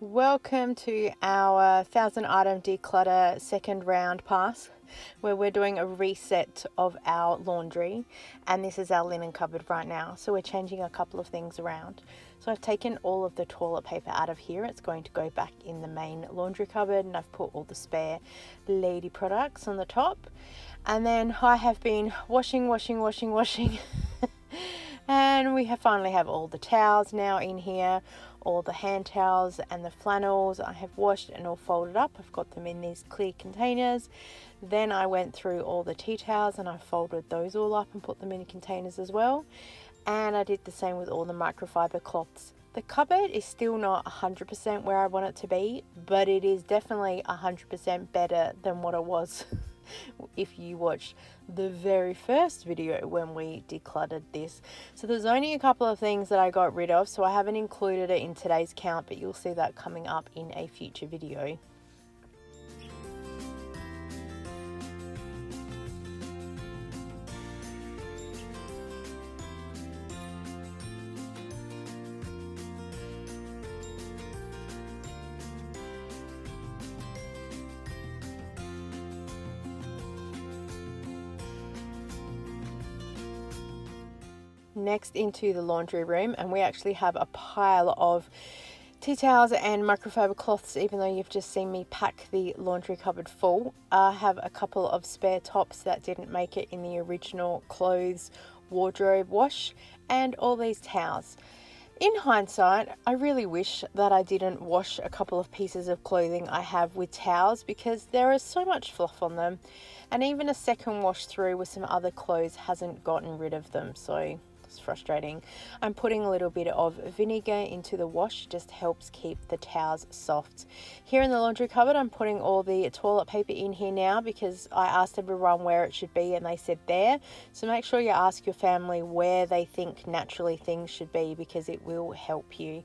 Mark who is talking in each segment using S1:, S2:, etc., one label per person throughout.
S1: Welcome to our 1000 item declutter second round pass, where we're doing a reset of our laundry, and this is our linen cupboard right now. So we're changing a couple of things around. So I've taken all of the toilet paper out of here. It's going to go back in the main laundry cupboard, and I've put all the spare lady products on the top. And then I have been washing and we finally have all the towels now in here, all the hand towels and the flannels I have washed and all folded up. I've got them in these clear containers. Then I went through all the tea towels and I folded those all up and put them in containers as well. And I did the same with all the microfiber cloths. The cupboard is still not 100% where I want it to be, but it is definitely 100% better than what it was if you watched the very first video when we decluttered this. So there's only a couple of things that I got rid of, so I haven't included it in today's count, but you'll see that coming up in a future video. Next into the laundry room, and we actually have a pile of tea towels and microfiber cloths, even though you've just seen me pack the laundry cupboard full. I have a couple of spare tops that didn't make it in the original clothes wardrobe wash, and all these towels. In hindsight, I really wish that I didn't wash a couple of pieces of clothing I have with towels, because there is so much fluff on them, and even a second wash through with some other clothes hasn't gotten rid of them, so it's frustrating. I'm putting a little bit of vinegar into the wash, just helps keep the towels soft. Here in the laundry cupboard, I'm putting all the toilet paper in here now because I asked everyone where it should be and they said there. So make sure you ask your family where they think naturally things should be, because it will help you.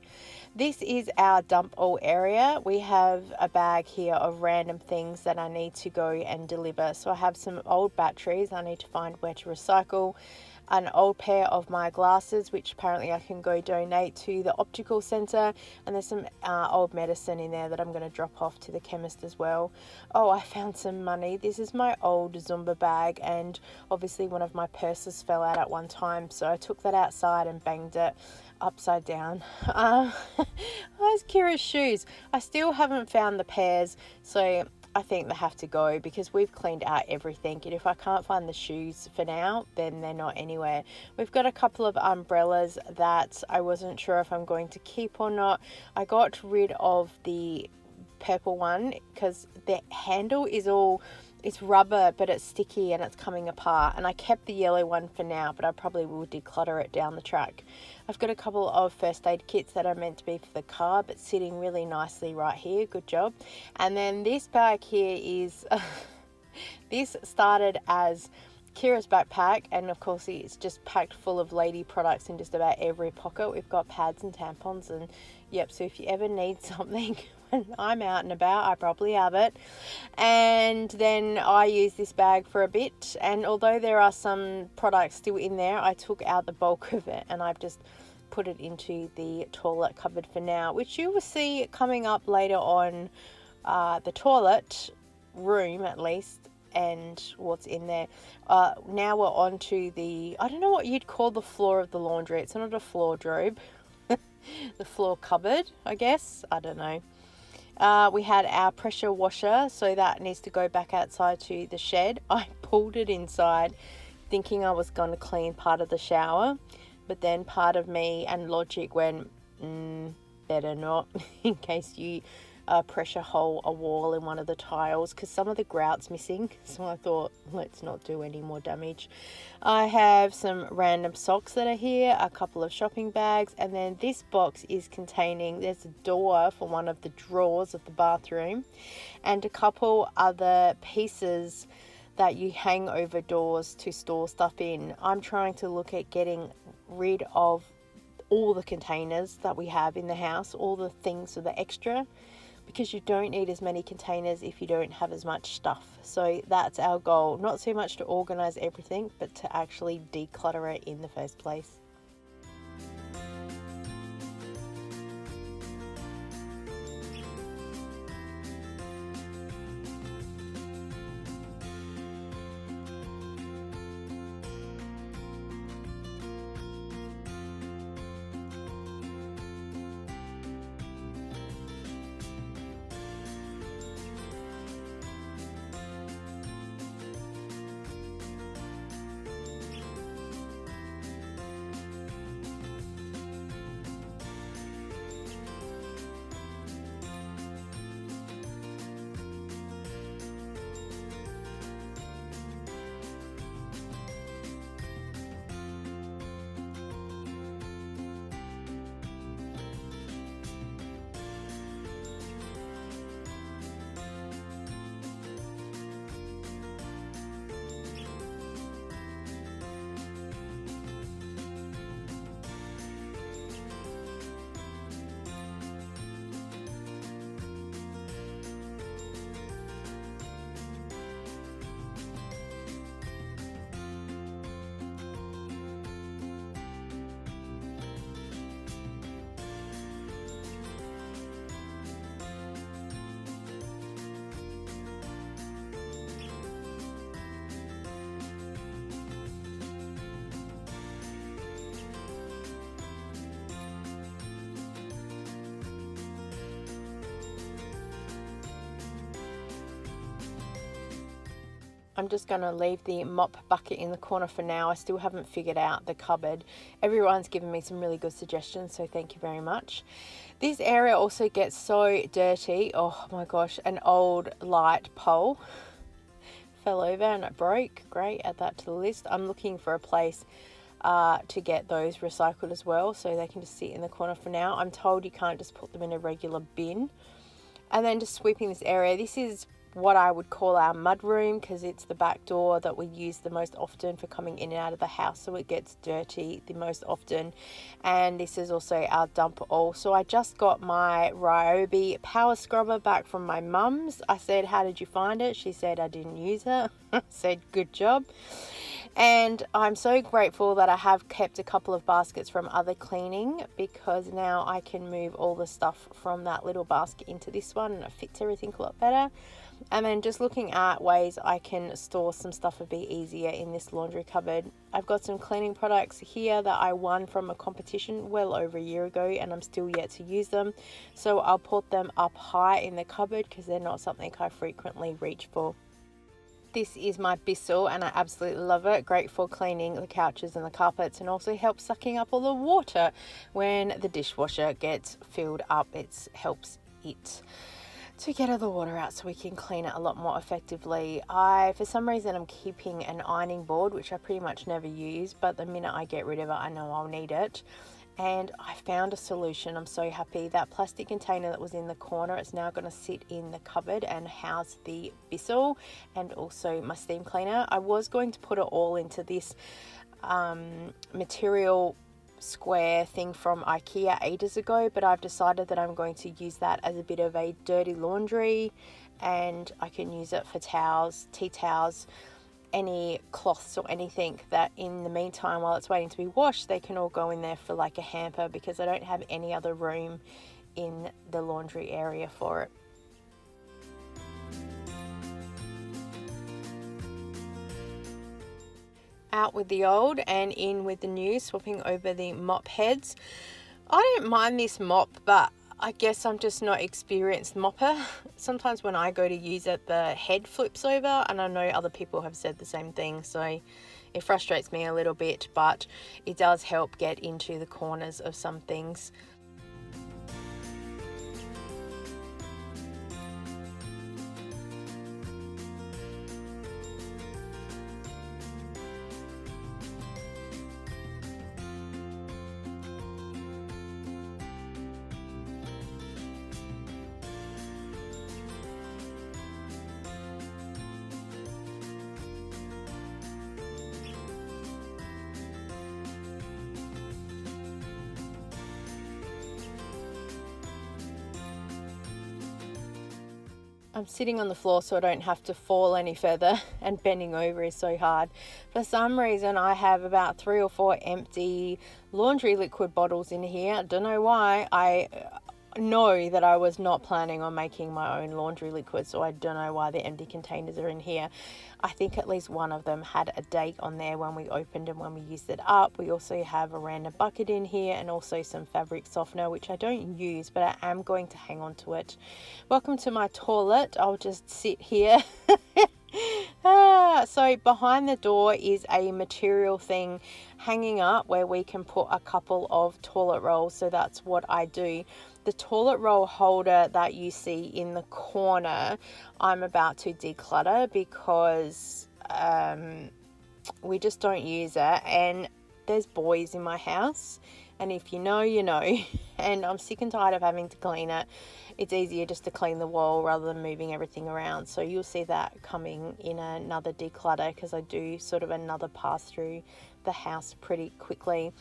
S1: This is our dump all area. We have a bag here of random things that I need to go and deliver. So I have some old batteries I need to find where to recycle, an old pair of my glasses, which apparently I can go donate to the optical centre, and there's some old medicine in there that I'm going to drop off to the chemist as well. Oh, I found some money. This is my old Zumba bag, and obviously one of my purses fell out at one time, so I took that outside and banged it upside down. Those Kira's shoes, I still haven't found the pairs, so I think they have to go because we've cleaned out everything, and if I can't find the shoes for now, then they're not anywhere. We've got a couple of umbrellas that I wasn't sure if I'm going to keep or not. I got rid of the purple one because the handle is it's rubber, but it's sticky and it's coming apart, and I kept the yellow one for now, but I probably will declutter it down the track. I've got a couple of first aid kits that are meant to be for the car, but sitting really nicely right here. Good job. And then this bag here is this started as Kira's backpack, and of course it's just packed full of lady products in just about every pocket. We've got pads and tampons, and yep, so if you ever need something when I'm out and about, I probably have it. And then I use this bag for a bit, and although there are some products still in there, I took out the bulk of it and I've just put it into the toilet cupboard for now, which you will see coming up later on, the toilet room at least, and what's in there. Now we're on to the, I don't know what you'd call the floor of the laundry. It's not a floor drobe. The floor cupboard, I guess. I don't know. We had our pressure washer, so that needs to go back outside to the shed. I pulled it inside thinking I was going to clean part of the shower, but then part of me and logic went, better not, in case you pressure hole a wall in one of the tiles, because some of the grout's missing, so I thought let's not do any more damage. I have some random socks that are here, a couple of shopping bags, and then this box is containing, there's a door for one of the drawers of the bathroom, and a couple other pieces that you hang over doors to store stuff in. I'm trying to look at getting rid of all the containers that we have in the house, all the things for the extra, because you don't need as many containers if you don't have as much stuff. So that's our goal, not so much to organize everything, but to actually declutter it in the first place. I'm just going to leave the mop bucket in the corner for now. I still haven't figured out the cupboard. Everyone's given me some really good suggestions, so thank you very much. This area also gets so dirty. Oh my gosh, an old light pole fell over and it broke. Great, add that to the list. I'm looking for a place to get those recycled as well, so they can just sit in the corner for now. I'm told you can't just put them in a regular bin. And then just sweeping this area. This is what I would call our mud room, because it's the back door that we use the most often for coming in and out of the house, so it gets dirty the most often. And this is also our dump all. So I just got my Ryobi power scrubber back from my mum's. I said, how did you find it? She said, I didn't use it. I said, good job. And I'm so grateful that I have kept a couple of baskets from other cleaning, because now I can move all the stuff from that little basket into this one and it fits everything a lot better. And then just looking at ways I can store some stuff a bit easier in this laundry cupboard. I've got some cleaning products here that I won from a competition well over a year ago, and I'm still yet to use them. So I'll put them up high in the cupboard because they're not something I frequently reach for. This is my Bissell and I absolutely love it. Great for cleaning the couches and the carpets, and also helps sucking up all the water when the dishwasher gets filled up. It helps it to get all the water out so we can clean it a lot more effectively. For some reason, I'm keeping an ironing board, which I pretty much never use, but the minute I get rid of it, I know I'll need it. And I found a solution. I'm so happy. That plastic container that was in the corner is now going to sit in the cupboard and house the Bissell and also my steam cleaner. I was going to put it all into this material square thing from IKEA ages ago, but I've decided that I'm going to use that as a bit of a dirty laundry, and I can use it for towels, tea towels, any cloths or anything that in the meantime while it's waiting to be washed, they can all go in there for like a hamper, because I don't have any other room in the laundry area for it. Out with the old and in with the new, swapping over the mop heads. I don't mind this mop, but I guess I'm just not experienced mopper. Sometimes when I go to use it, the head flips over, and I know other people have said the same thing, so it frustrates me a little bit, but it does help get into the corners of some things. I'm sitting on the floor so I don't have to fall any further, and bending over is so hard. For some reason, I have about 3 or 4 empty laundry liquid bottles in here. I don't know why. I know that I was not planning on making my own laundry liquid, so I don't know why the empty containers are in here. I think at least one of them had a date on there when we opened and when we used it up. We also have a random bucket in here and also some fabric softener, which I don't use, but I am going to hang on to it. Welcome to my toilet. I'll just sit here. So behind the door is a material thing hanging up where we can put a couple of toilet rolls, so that's what I do. The toilet roll holder that you see in the corner, I'm about to declutter because we just don't use it, and there's boys in my house, and if you know, you know, and I'm sick and tired of having to clean it. It's easier just to clean the wall rather than moving everything around. So you'll see that coming in another declutter, because I do sort of another pass through the house pretty quickly.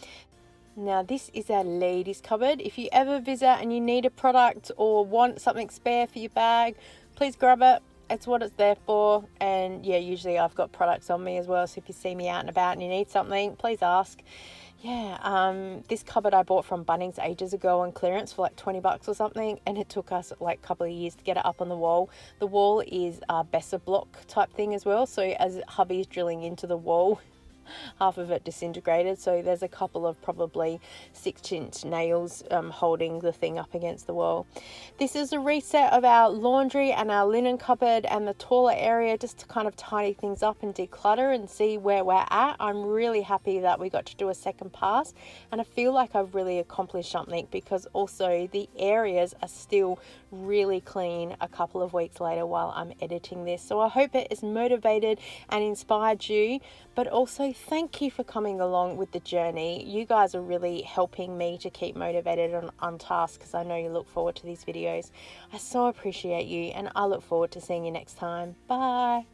S1: Now this is our ladies cupboard. If you ever visit and you need a product or want something spare for your bag, please grab it. It's what it's there for. And yeah, usually I've got products on me as well, so if you see me out and about and you need something, please ask. This cupboard I bought from Bunnings ages ago on clearance for like 20 bucks or something, and it took us like a couple of years to get it up on the wall. The wall is a Besser block type thing as well, so as hubby's drilling into the wall, half of it disintegrated. So there's a couple of probably 6-inch nails holding the thing up against the wall. This is a reset of our laundry and our linen cupboard and the taller area, just to kind of tidy things up and declutter and see where we're at. I'm really happy that we got to do a second pass, and I feel like I've really accomplished something, because also the areas are still really clean a couple of weeks later while I'm editing this. So I hope it has motivated and inspired you, but also thank you for coming along with the journey. You guys are really helping me to keep motivated and on task, because I know you look forward to these videos. I so appreciate you, and I look forward to seeing you next time. Bye.